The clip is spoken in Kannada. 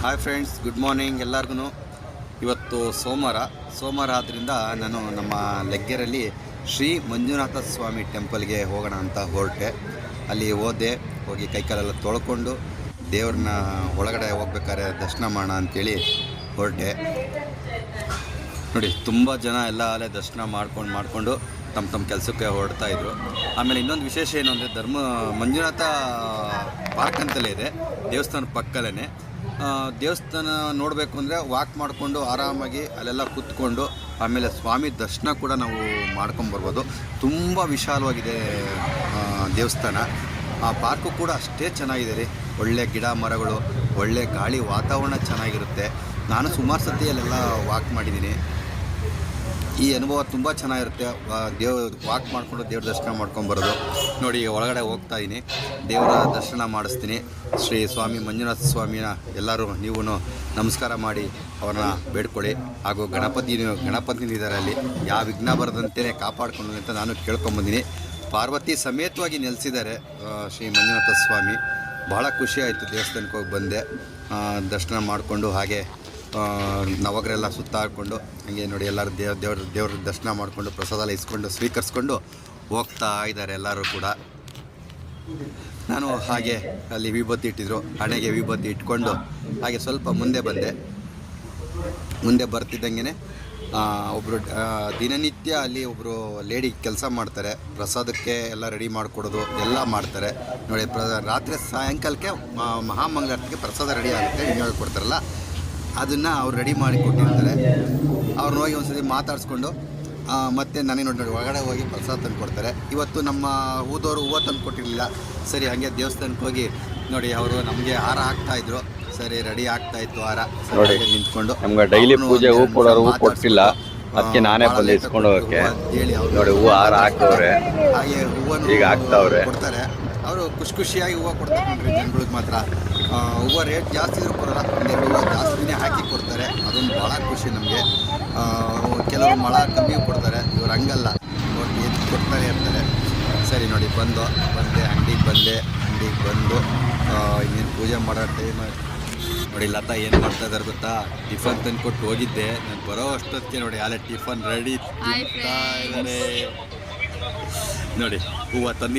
ಹಾಯ್ ಫ್ರೆಂಡ್ಸ್, ಗುಡ್ ಮಾರ್ನಿಂಗ್ ಎಲ್ಲರಿಗೂ. ಇವತ್ತು ಸೋಮವಾರ ಆದ್ದರಿಂದ ನಾನು ನಮ್ಮ ಲೆಗ್ಗೆರಲ್ಲಿ ಶ್ರೀ ಮಂಜುನಾಥ ಸ್ವಾಮಿ ಟೆಂಪಲ್ಗೆ ಹೋಗೋಣ ಅಂತ ಹೊರಟೆ. ಅಲ್ಲಿ ಹೋಗಿ ಕೈಕಾಲೆಲ್ಲ ತೊಳ್ಕೊಂಡು ದೇವ್ರನ್ನ ಒಳಗಡೆ ಹೋಗ್ಬೇಕಾದ್ರೆ ದರ್ಶನ ಮಾಡೋಣ ಅಂಥೇಳಿ ಹೊರಟೆ. ನೋಡಿ, ತುಂಬ ಜನ ಎಲ್ಲ ಅಲ್ಲೇ ದರ್ಶನ ಮಾಡಿಕೊಂಡು ತಮ್ಮ ಕೆಲಸಕ್ಕೆ ಹೊರಡ್ತಾಯಿದ್ರು. ಆಮೇಲೆ ಇನ್ನೊಂದು ವಿಶೇಷ ಏನು ಅಂದರೆ, ಮಂಜುನಾಥ ಪಾರ್ಕ್ ಅಂತಲೇ ಇದೆ, ದೇವಸ್ಥಾನದ ಪಕ್ಕದಲ್ಲೇ. ದೇವಸ್ಥಾನ ನೋಡಬೇಕು ಅಂದರೆ ವಾಕ್ ಮಾಡಿಕೊಂಡು ಆರಾಮಾಗಿ ಅಲ್ಲೆಲ್ಲ ಕೂತ್ಕೊಂಡು ಆಮೇಲೆ ಸ್ವಾಮಿ ದರ್ಶನ ಕೂಡ ನಾವು ಮಾಡ್ಕೊಂಬರ್ಬೋದು. ತುಂಬ ವಿಶಾಲವಾಗಿದೆ ದೇವಸ್ಥಾನ. ಆ ಪಾರ್ಕು ಕೂಡ ಅಷ್ಟೇ ಚೆನ್ನಾಗಿದೆ ರೀ. ಒಳ್ಳೆ ಗಿಡ ಮರಗಳು, ಒಳ್ಳೆ ಗಾಳಿ, ವಾತಾವರಣ ಚೆನ್ನಾಗಿರುತ್ತೆ. ನಾನು ಸುಮಾರು ಸತಿ ಅಲ್ಲೆಲ್ಲ ವಾಕ್ ಮಾಡಿದ್ದೀನಿ. ಈ ಅನುಭವ ತುಂಬ ಚೆನ್ನಾಗಿರುತ್ತೆ. ವಾಕ್ ಮಾಡಿಕೊಂಡು ದೇವ್ರ ದರ್ಶನ ಮಾಡ್ಕೊಂಬರೋದು. ನೋಡಿ, ಒಳಗಡೆ ಹೋಗ್ತಾಯಿದ್ದೀನಿ, ದೇವರ ದರ್ಶನ ಮಾಡಿಸ್ತೀನಿ. ಶ್ರೀ ಸ್ವಾಮಿ ಮಂಜುನಾಥ ಸ್ವಾಮಿನ ಎಲ್ಲರೂ ನೀವು ನಮಸ್ಕಾರ ಮಾಡಿ ಅವ್ರನ್ನ ಬೇಡ್ಕೊಳ್ಳಿ. ಹಾಗೂ ಗಣಪತಿನಿದ್ದಾರೆ ಅಲ್ಲಿ, ಯಾವ ವಿಘ್ನ ಬರದಂತೆ ಕಾಪಾಡ್ಕೊಂಡು ಅಂತ ನಾನು ಕೇಳ್ಕೊಂಬಂದಿನಿ. ಪಾರ್ವತಿ ಸಮೇತವಾಗಿ ನೆಲೆಸಿದ್ದಾರೆ ಶ್ರೀ ಮಂಜುನಾಥ ಸ್ವಾಮಿ. ಭಾಳ ಖುಷಿ ಆಯಿತು. ದೇವಸ್ಥಾನಕ್ಕೆ ಹೋಗಿ ಬಂದೆ, ದರ್ಶನ ಮಾಡಿಕೊಂಡು ಹಾಗೆ ನವಗ್ರೆಲ್ಲ ಸುತ್ತಾಡಿಕೊಂಡು ಹಾಗೆ ನೋಡಿ ಎಲ್ಲರೂ ದೇವ್ರ ದರ್ಶನ ಮಾಡಿಕೊಂಡು ಪ್ರಸಾದ ಎಲ್ಲ ಇಸ್ಕೊಂಡು ಸ್ವೀಕರಿಸ್ಕೊಂಡು ಹೋಗ್ತಾ ಇದ್ದಾರೆ ಎಲ್ಲರೂ ಕೂಡ. ನಾನು ಹಾಗೆ ಅಲ್ಲಿ ವಿಭೂತಿ ಇಟ್ಟಿದ್ರು, ಹಣೆಗೆ ವಿಭೂತಿ ಇಟ್ಕೊಂಡು ಹಾಗೆ ಸ್ವಲ್ಪ ಮುಂದೆ ಬರ್ತಿದ್ದಂಗೆ ಒಬ್ಬರು ದಿನನಿತ್ಯ ಅಲ್ಲಿ ಒಬ್ಬರು ಲೇಡಿ ಕೆಲಸ ಮಾಡ್ತಾರೆ. ಪ್ರಸಾದಕ್ಕೆ ಎಲ್ಲ ರೆಡಿ ಮಾಡಿಕೊಡೋದು ಎಲ್ಲ ಮಾಡ್ತಾರೆ ನೋಡಿ. ಸಾಯಂಕಾಲಕ್ಕೆ ಮಹಾಮಂಗಳಾರತಿಗೆ ಪ್ರಸಾದ ರೆಡಿ ಆಗುತ್ತೆ, ಹಿಂಗೆ ಕೊಡ್ತಾರಲ್ಲ, ಅದನ್ನು ಅವ್ರು ರೆಡಿ ಮಾಡಿ ಕೊಟ್ಟಿರ್ತಾರೆ. ಅವ್ರನ್ನ ಹೋಗಿ ಒಂದು ಸತಿ ಮಾತಾಡಿಸ್ಕೊಂಡು ಮತ್ತೆ ನನಗೆ ನೋಡಿ ಒಳಗಡೆ ಹೋಗಿ ಪ್ರಸಾದ ತಂದು ಕೊಡ್ತಾರೆ. ಇವತ್ತು ನಮ್ಮ ಊದವರು ಹೂವು ತಂದು ಕೊಟ್ಟಿರಲಿಲ್ಲ. ಸರಿ, ಹಾಗೆ ದೇವಸ್ಥಾನಕ್ಕೆ ಹೋಗಿ ನೋಡಿ ಅವರು ನಮಗೆ ಹಾರ ಹಾಕ್ತಾಯಿದ್ರು. ಸರಿ, ರೆಡಿ ಆಗ್ತಾಯಿತ್ತು ಹಾರ. ನೋಡಿ, ನಿಂತ್ಕೊಂಡು ನಮ್ಗೆ ಡೈಲಿ ಪೂಜೆ ಹೂ ಕೊಡೋರು ಹೂ ಕೊಟ್ಟಿಲ್ಲ, ಅದಕ್ಕೆ ನಾನೇ ಬಂದು ಇಸ್ಕೊಂಡು ಹೋಗೋಕ್ಕೆ ಹೇಳಿ ನೋಡಿ ಹೂವು ಹಾರ ಹಾಕ್ತವ್ರೆ. ಹಾಗೆ ಹೂವನ್ನು ಈಗ ಹಾಕ್ತಾವ್ರೆ ಕೊಡ್ತಾರೆ. ಅವರು ಖುಷಿಯಾಗಿ ಹೂವು ಕೊಡ್ತಾರೆ ನೋಡ್ರಿ. ಜನಗಳಿಗೆ ಮಾತ್ರ ಹೂವು ರೇಟ್ ಜಾಸ್ತಿ ಇದ್ರೂ ಕೊಡೋಲ್ಲ, ಹೂವು ಜಾಸ್ತಿನೇ ಹಾಕಿ ಕೊಡ್ತಾರೆ. ಅದೊಂದು ಭಾಳ ಖುಷಿ ನಮಗೆ. ಕೆಲವರು ಮಳ ಕಮ್ಮಿಯೂ ಕೊಡ್ತಾರೆ, ಇವ್ರು ಹಂಗಲ್ಲ, ಒಟ್ಟು ಎದ್ದು ಕೊಡ್ತಾನೆ ಇರ್ತಾರೆ. ಸರಿ ನೋಡಿ, ಅಂಗಡಿಗೆ ಬಂದು ಇನ್ನೇನು ಪೂಜೆ ಮಾಡೋ ಟೈಮ್ ನೋಡಿ. ಲತಾ ಏನು ಮಾಡ್ತಾ ಇದ್ದಾರೆ ಗೊತ್ತಾ? ಟಿಫನ್ ತಂದು ಕೊಟ್ಟು ಹೋಗಿದ್ದೆ. ನಾನು ಬರೋ ಅಷ್ಟೊತ್ತಿಗೆ ನೋಡಿ ಅಲ್ಲೇ ಟಿಫನ್ ರೆಡಿ ತಿಂತಾ ಇದ್ದಾರೆ ನೋಡಿ. ಹೂವು ತಂದು